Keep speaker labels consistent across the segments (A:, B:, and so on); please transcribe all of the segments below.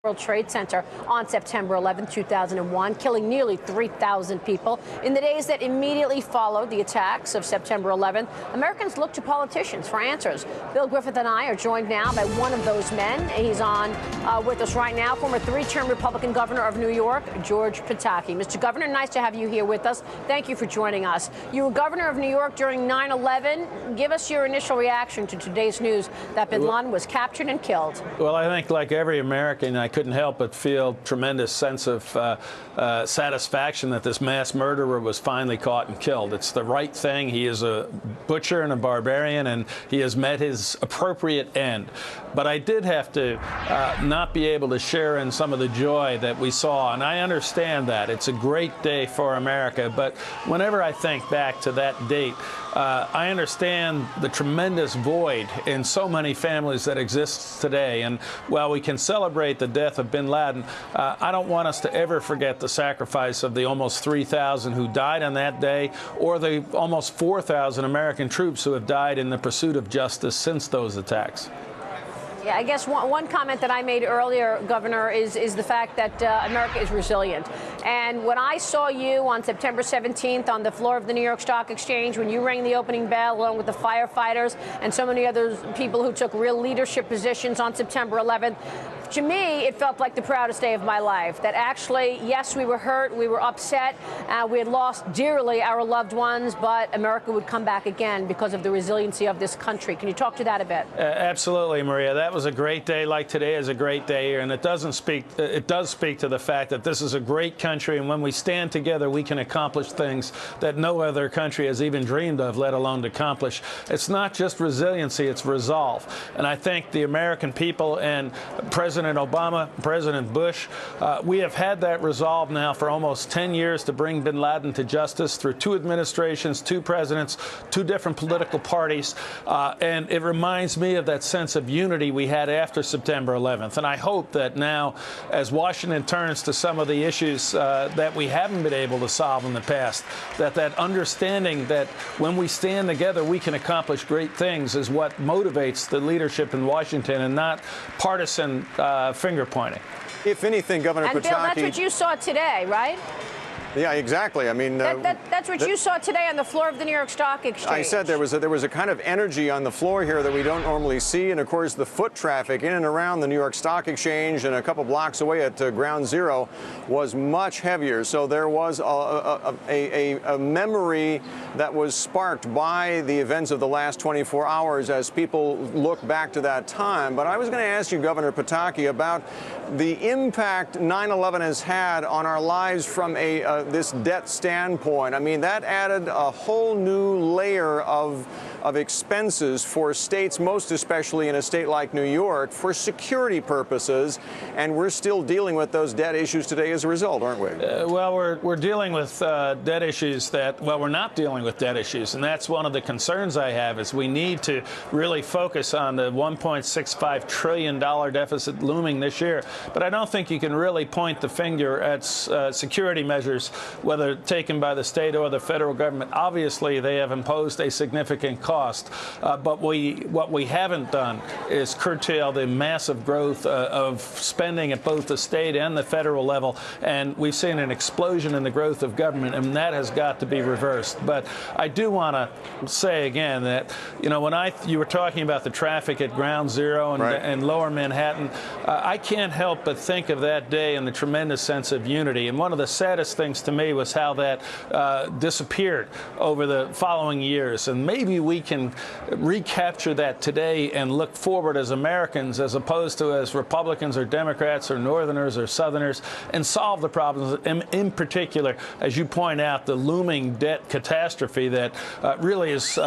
A: World Trade Center on September 11, 2001, killing nearly 3,000 people. In the days that immediately followed the attacks of September 11, Americans looked to politicians for answers. Bill Griffith and I are joined now by one of those men. He's on with us right now, former three-term Republican governor of New York, George Pataki. Mr. Governor, nice to have you here with us. Thank you for joining us. You were governor of New York during 9/11. Give us your initial reaction to today's news that bin Laden was captured and killed.
B: Well, I think like every American, I couldn't help but feel tremendous sense of satisfaction that this mass murderer was finally caught and killed. It's the right thing. He is a butcher and a barbarian, and he has met his appropriate end. But I did have to not be able to share in some of the joy that we saw, and I understand that. It's a great day for America, but whenever I think back to that date, I understand the tremendous void in so many families that exists today. And while we can celebrate the death of bin Laden, I don't want us to ever forget the sacrifice of the almost 3,000 who died on that day, or the almost 4,000 American troops who have died in the pursuit of justice since those attacks.
A: Yeah, I guess one comment that I made earlier, Governor, is the fact that America is resilient. And when I saw you on September 17th on the floor of the New York Stock Exchange, when you rang the opening bell along with the firefighters and so many other people who took real leadership positions on September 11th, to me, it felt like the proudest day of my life. That actually, yes, we were hurt, we were upset, we had lost dearly our loved ones, but America would come back again because of the resiliency of this country. Can you talk to that a bit?
B: Absolutely, Maria. That was a great day, like today is a great day here, and it does speak to the fact that this is a great country, and when we stand together, we can accomplish things that no other country has even dreamed of, let alone to accomplish. It's not just resiliency, it's resolve. And I think the American people and President Obama, President Bush, we have had that resolve now for almost 10 years to bring bin Laden to justice through 2 administrations, 2 presidents, 2 different political parties. And it reminds me of that sense of unity we had after September 11th. And I hope that now, as Washington turns to some of the issues that we haven't been able to solve in the past, that understanding that when we stand together, we can accomplish great things is what motivates the leadership in Washington, and not partisan finger pointing.
C: If anything, Governor Pataki...
A: And Bill, that's what you saw today, right?
C: Yeah, exactly. I mean,
A: that's what you saw today on the floor of the New York Stock Exchange.
C: I said there was a kind of energy on the floor here that we don't normally see, and of course the foot traffic in and around the New York Stock Exchange and a couple blocks away at Ground Zero was much heavier. So there was a memory that was sparked by the events of the last 24 hours as people look back to that time. But I was going to ask you, Governor Pataki, about the impact 9/11 has had on our lives from this debt standpoint. I mean, that added a whole new layer of expenses for states, most especially in a state like New York, for security purposes, and we're still dealing with those debt issues today as a result, aren't we?
B: Well, we're dealing with debt issues we're not dealing with debt issues, and that's one of the concerns I have, is we need to really focus on the $1.65 trillion deficit looming this year. But I don't think you can really point the finger at security measures, whether taken by the state or the federal government. Obviously, they have imposed a significant cost. But what we haven't done is curtail the massive growth of spending at both the state and the federal level. And we've seen an explosion in the growth of government, and that has got to be reversed. But I do want to say again that, you know, when you were talking about the traffic at Ground Zero and,
C: right,
B: and Lower Manhattan, I can't help but think of that day and the tremendous sense of unity. And one of the saddest things to me was how that disappeared over the following years. And maybe we can recapture that today and look forward as Americans, as opposed to as Republicans or Democrats or Northerners or Southerners, and solve the problems. In particular, as you point out, the looming debt catastrophe that really is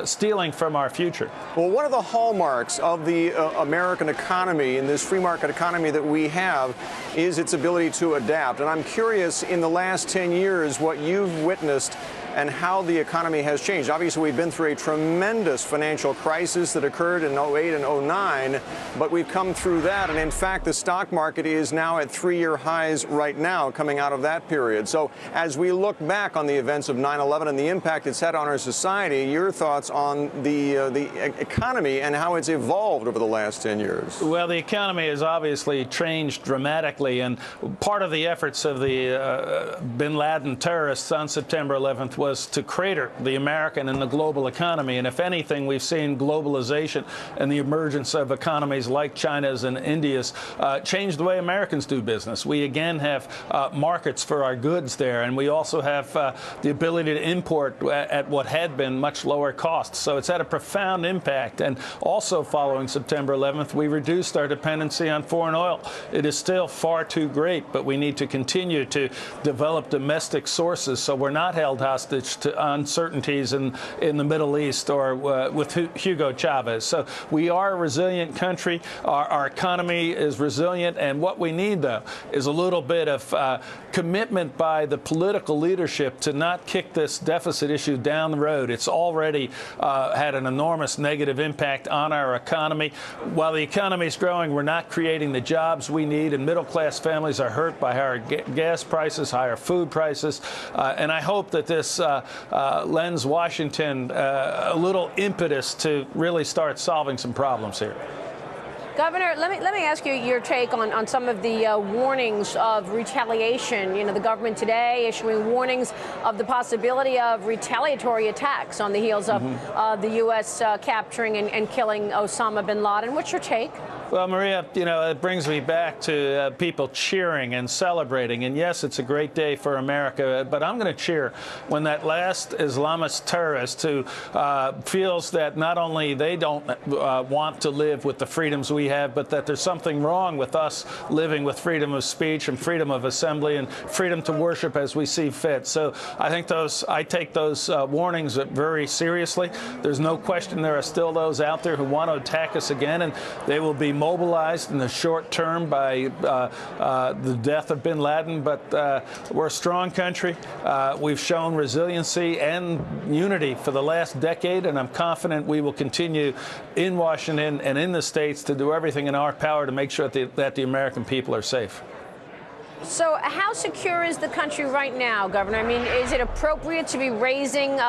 B: stealing from our future.
C: Well, one of the hallmarks of the American economy, in this free market economy that we have, is its ability to adapt. And I'm curious, in the last 10 years, what you've witnessed and how the economy has changed. Obviously, we've been through a tremendous financial crisis that occurred in 08 and 09, but we've come through that. And in fact, the stock market is now at 3-year highs right now coming out of that period. So as we look back on the events of 9/11 and the impact it's had on our society, your thoughts on the economy and how it's evolved over the last 10 years?
B: Well, the economy has obviously changed dramatically, and part of the efforts of the bin Laden terrorists on September 11th was to crater the American and the global economy. And if anything, we've seen globalization and the emergence of economies like China's and India's change the way Americans do business. We again have markets for our goods there, and we also have the ability to import at what had been much lower costs. So it's had a profound impact. And also following September 11th, we reduced our dependency on foreign oil. It is still far too great, but we need to continue to develop domestic sources so we're not held hostage to uncertainties in the Middle East or with Hugo Chavez. So we are a resilient country. Our economy is resilient, and what we need, though, is a little bit of commitment by the political leadership to not kick this deficit issue down the road. It's already had an enormous negative impact on our economy. While the economy is growing, we're not creating the jobs we need, and middle-class families are hurt by higher gas prices, higher food prices. And I hope that this lends Washington a little impetus to really start solving some problems here.
A: Governor, let me ask you your take on some of the warnings of retaliation. You know, the government today issuing warnings of the possibility of retaliatory attacks on the heels of the U.S. capturing and killing Osama bin Laden. What's your take?
B: Well, Maria, you know, it brings me back to people cheering and celebrating. And yes, it's a great day for America, but I'm going to cheer when that last Islamist terrorist who feels that not only they don't want to live with the freedoms we have, but that there's something wrong with us living with freedom of speech and freedom of assembly and freedom to worship as we see fit. So I take those warnings very seriously. There's no question there are still those out there who want to attack us again, and they will be mobilized in the short term by the death of bin Laden. But we're a strong country. We've shown resiliency and unity for the last decade, and I'm confident we will continue in Washington and in the states to do everything in our power to make sure that the American people are safe.
A: So how secure is the country right now, Governor? I mean, is it appropriate to be raising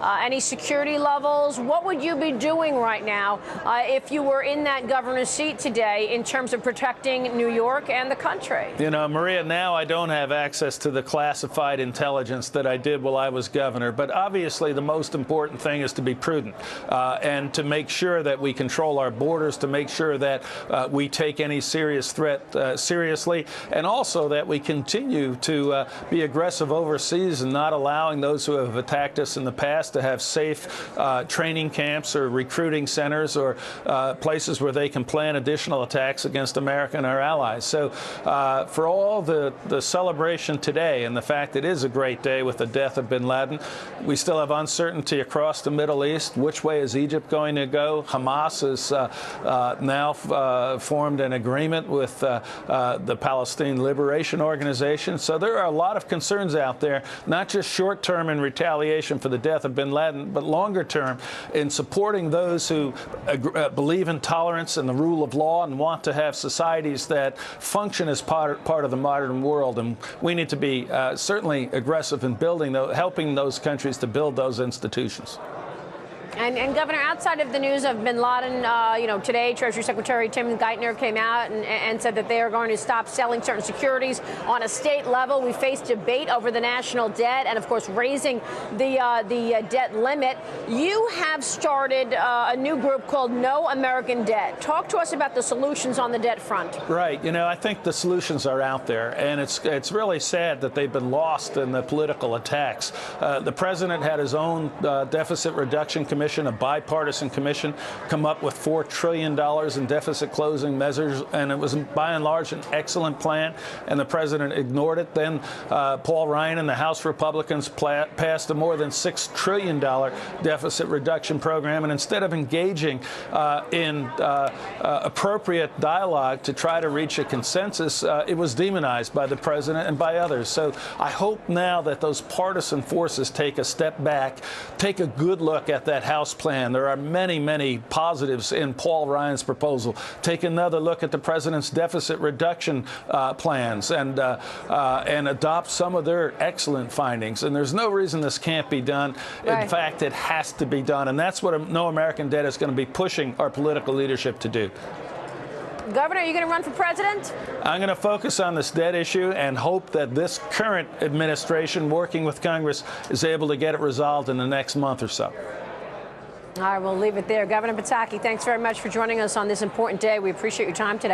A: any security levels? What would you be doing right now if you were in that governor's seat today in terms of protecting New York and the country?
B: You know, Maria, now I don't have access to the classified intelligence that I did while I was governor. But obviously, the most important thing is to be prudent and to make sure that we control our borders, to make sure that we take any serious threat seriously, and also that we continue to be aggressive overseas and not allowing those who have attacked us in the past to have safe training camps or recruiting centers or places where they can plan additional attacks against America and our allies. So for all the celebration today and the fact it is a great day with the death of bin Laden, we still have uncertainty across the Middle East. Which way is Egypt going to go? Hamas has now formed an agreement with the Palestinian Liberation Organization. So there are a lot of concerns out there, not just short term in retaliation for the death of bin Laden, but longer term in supporting those who believe in tolerance and the rule of law and want to have societies that function as part of the modern world. And we need to be certainly aggressive in helping those countries to build those institutions.
A: And Governor, outside of the news of bin Laden, you know, today Treasury Secretary Tim Geithner came out and said that they are going to stop selling certain securities on a state level. We face debate over the national debt and, of course, raising the debt limit. You have started a new group called No American Debt. Talk to us about the solutions on the debt front.
B: Right. You know, I think the solutions are out there, and it's really sad that they've been lost in the political attacks. The president had his own deficit reduction commission commission, a bipartisan commission, come up with $4 trillion in deficit closing measures, and it was by and large an excellent plan, and the president ignored it. Then Paul Ryan and the House Republicans passed a more than $6 trillion deficit reduction program, and instead of engaging in appropriate dialogue to try to reach a consensus, it was demonized by the president and by others. So I hope now that those partisan forces take a step back, take a good look at that House plan. There are many, many positives in Paul Ryan's proposal. Take another look at the president's deficit reduction plans and adopt some of their excellent findings. And there's no reason this can't be done.
A: Right.
B: In fact, it has to be done. And that's what No American Debt is going to be pushing our political leadership to do.
A: Governor, are you going to run for president?
B: I'm going to focus on this debt issue and hope that this current administration, working with Congress, is able to get it resolved in the next month or so.
A: All right, we'll leave it there. Governor Pataki, thanks very much for joining us on this important day. We appreciate your time today.